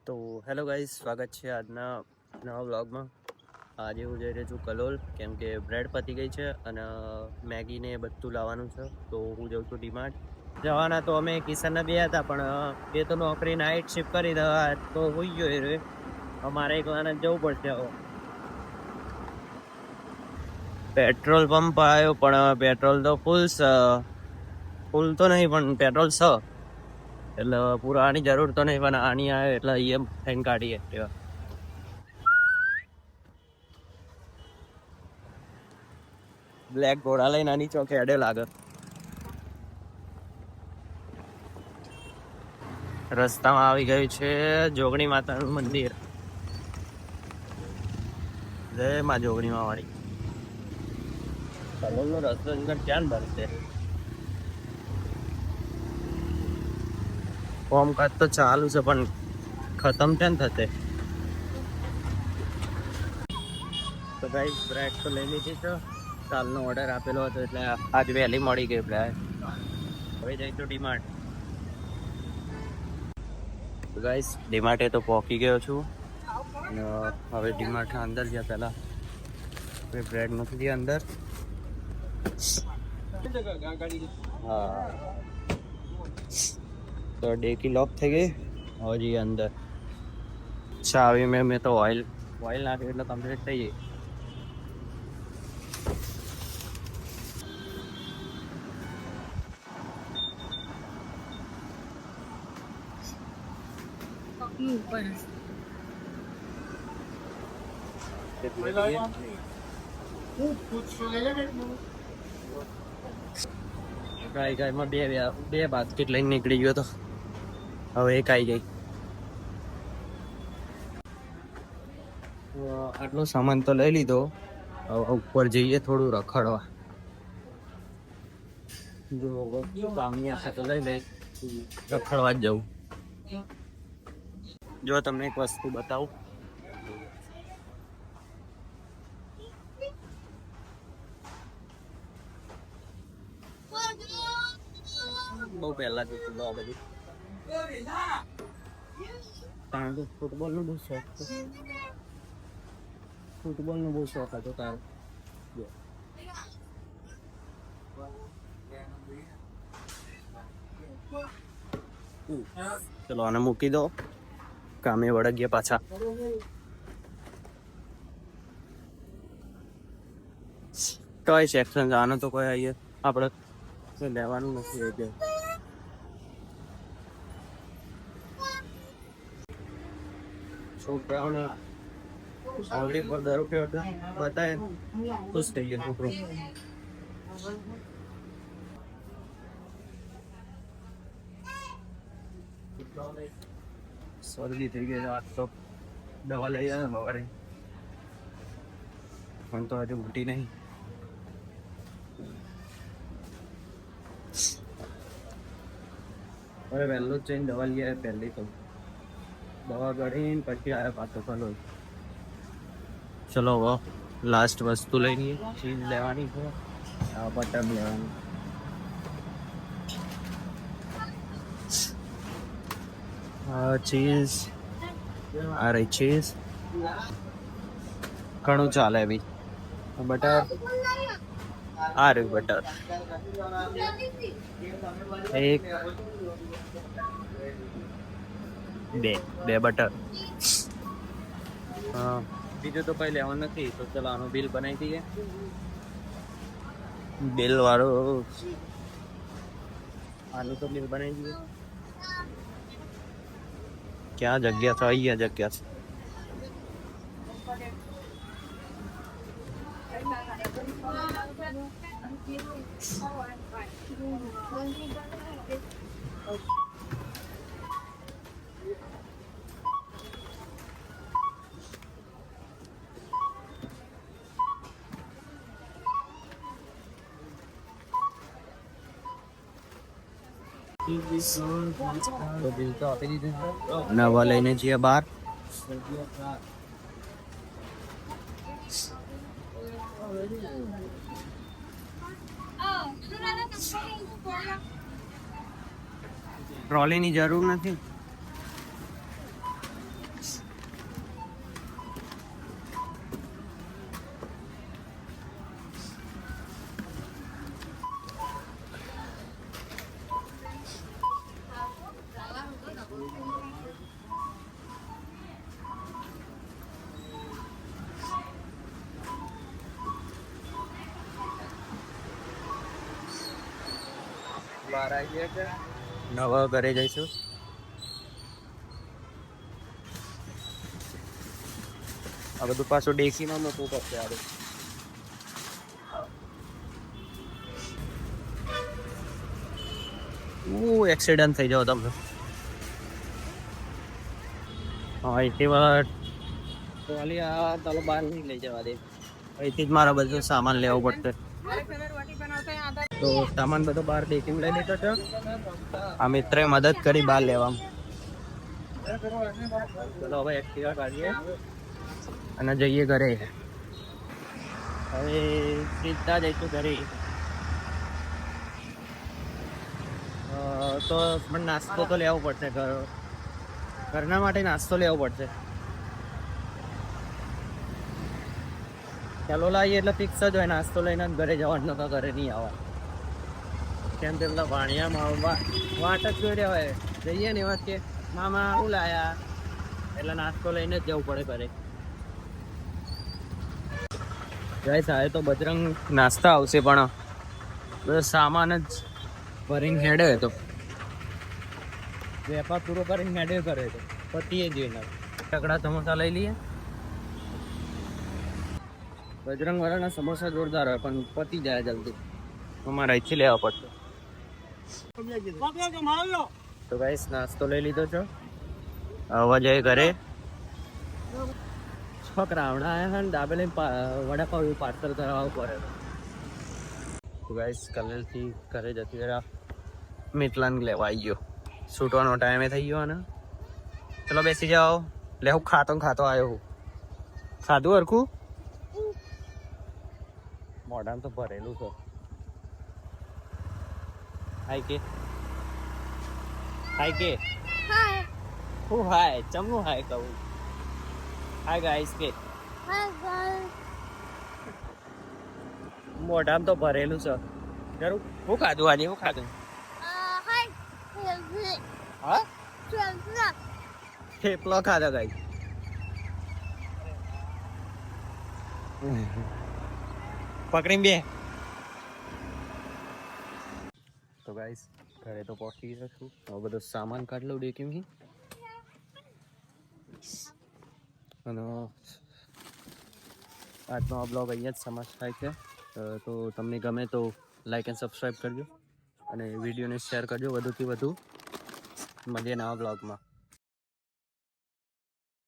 તો hello guys, સ્વાગત છે આજના નવા વ્લોગમાં. આજે હું જઈ રહ્યો છું કલોલ, કેમ કે બ્રેડ પતી ગઈ છે અને મેગી ને બધું લાવવાનું છે. તો હું જાઉં છું ડીમાર્ટ. જવાના તો અમે કિશનના બે હતા, પણ એ તો નોકરી નાઇટ શિફ્ટ કરી દેવા તો હોઈ ગયો એ રે. અમારે એકલાને જવું પડશે. હવે પેટ્રોલ પંપ આવ્યો, પણ પેટ્રોલ તો ફૂલ તો નહીં, પણ પેટ્રોલ છે એટલે પૂરાની જરૂર તો નહીં, પણ આની આવે એટલે ઈએમ થઈને કાઢીએ. બ્લેક ઘોડા લઈને આની ચોકે અડે લાગે. રસ્તામાં આવી ગયું છે જોગણી માતાનું મંદિર. જય માં જોગણી માં વાળી. કલોલ નો રસ્તો ક્યાં બનશે? કામકાજ તો ચાલુ છે, પણ ખતમ ક્યાં થશે? તો ગાઈસ, બ્રેડ તો લઈ લીધી છે. કાલનો ઓર્ડર આપેલો હતો એટલે આજ વહેલી મળી ગઈ બ્રેડ. હવે જઈશું ડીમાર્ટ. તો ગાઈસ, ડીમાર્ટે તો પહોંચી ગયો છું અને હવે ડીમાર્ટના અંદર ગયા પહેલા બ્રેડ મૂકી અંદર. હા, તો ડેકી લોક થઈ ગઈ. હવે જઈએ અંદર. ચાવી મેં તો ઓઇલ નાખ્યું એટલે કમ્પ્લીટ થઈ ગઈ. ગાયમાં બે બાસ્કેટ લઈને નીકળી ગયો તો હવે એક આવી ગઈ. આટલો સામાન તો લઈ લીધો. હવે ઉપર જઈએ થોડું રખડવા. જો કામની આશા તો લઈ લઈ, રખડવા જ જવું. જો તમને એક વસ્તુ બતાવું. બહુ પહેલા જોતું આ બધું. કારણ કે ફૂટબોલનો બહુ શોખ હતો. તારો. ચલો આને મૂકી દો, કામે વળગ્યા પાછા. ટોય સેક્શન આનો તો કોઈ અહીંયા આપણે લેવાનું નથી. એટલે છોકરાઓને ઓલરેડી પર દર રૂપિયા બતાવે ખુશ થઈ ગયો છોકરો. શરદી થઈ ગઈ. આજ તો દવા લઈ આવે સવારે, પણ તો હજુ ઉઠી નહીં. હવે વહેલું જ જઈને દવા લઈ આવે. પહેલી તો દવા ગળીને પછી આવ્યા પાછો કલોલ. ચલો હવે લાસ્ટ વસ્તુ લઈ લઈએ. ચીઝ લેવાની છે, બટર લેવાની. ચીઝ આ રહી ચીઝ. ઘણું ચાલે બી. બટર આ રહ્યું બટર. એક બે બટર. બીજું તો કઈ લેવાનું નથી, તો ચલો આનું બિલ બનાવી દઈએ. બિલ વાળો આનું તો બિલ બનાવી દઈએ. ક્યાં જગ્યા છે? અહીંયા જગ્યા છે. તો બિલ તો આપી દીધું. નવા લઈને જઈએ બહાર. ટ્રોલીની જરૂર નથી. બહાર આવી ગયા છે, નવા ઘરે જઈશું. આ બધું પાછું ડેકીમાં મૂકવું પડશે. એક્સિડન્ટ થઈ જાવ તમને. હા અહીંથી ચાલો બહાર નહીં લઈ જવા દે. અહીંથી જ મારા બધું સામાન લેવો પડશે. તો સામાન બધો બહાર ડેકીમાં લઈ લીધો છે. આ મિત્રએ મદદ કરી બહાર લેવામાં. ચલો હવે એક્ટિવા કાઢીએ અને જઈએ ઘરે. હવે સીધા જઈશું ઘરે. તો પણ નાસ્તો તો લેવો પડશે. ઘરના માટે નાસ્તો લેવો પડશે. ચાલો લાવીએ એટલે ફિક્સ જ હોય. નાસ્તો લઈને ઘરે જવાનું, તો ઘરે નહીં આવવા. કેમ કે પેલા વાણિયામાં વાટ જ જોઈ રહ્યા હોય. જઈએ ને વાત કે મામા શું લાયા, એટલે નાસ્તો લઈને જ જવું પડે ઘરે. જાય સાહેબ તો બજરંગ નાસ્તા આવશે, પણ બધો સામાન જ ભરીને હેડે. તો વેપાર પૂરો કરીને હેડે કરે તો પતીએ જોઈને ટકડા સમોસા લઈ લઈએ. બજરંગ વાળાના સમોસા જોરદાર હોય, પણ પતી જાય જલ્દી. અમારે અહીંથી લેવા પડશે. તો ગાઈસ નાસ્તો લઈ લીધો છો, હવે જઈએ ઘરે. છોકરા હમણાં આવ્યા ને દાબેલી વડાપાવ પાર્સલ કરાવવું પડે. તો ગાઈસ કલેલથી ઘરે જતી રહ્યા. મિતલાન લેવા આવી ગયો. છૂટવાનો ટાઈમે થઈ ગયો ને. ચલો બેસી જાઓ. લે હું ખાતો આવ્યો. ખાધું હરખું? મોઢામાં તો ભરેલું છે. હાય કે હું હાય ચમનું હાય કહું. હાય ગાઈસ કે મોઢામાં તો ભરેલું છે. જરૂર હું ખાધું આજે? હું ખાધું? હા થેપલો ખાધો ગાઈસ. પકડીને બે. તો ગાઈસ ઘરે તો પહોંચી ગયો છું. હવે બધો સામાન કાઢ લઉં ડેકીમાંથી. અને આજનો આ બ્લોગ અહીંયા જ સમાપ્ત થાય છે. તો તમને ગમે તો લાઈક એન્ડ સબસ્ક્રાઈબ કરજો અને વિડીયોને શેર કરજો વધુથી વધુ. મળીએ નવા બ્લોગમાં.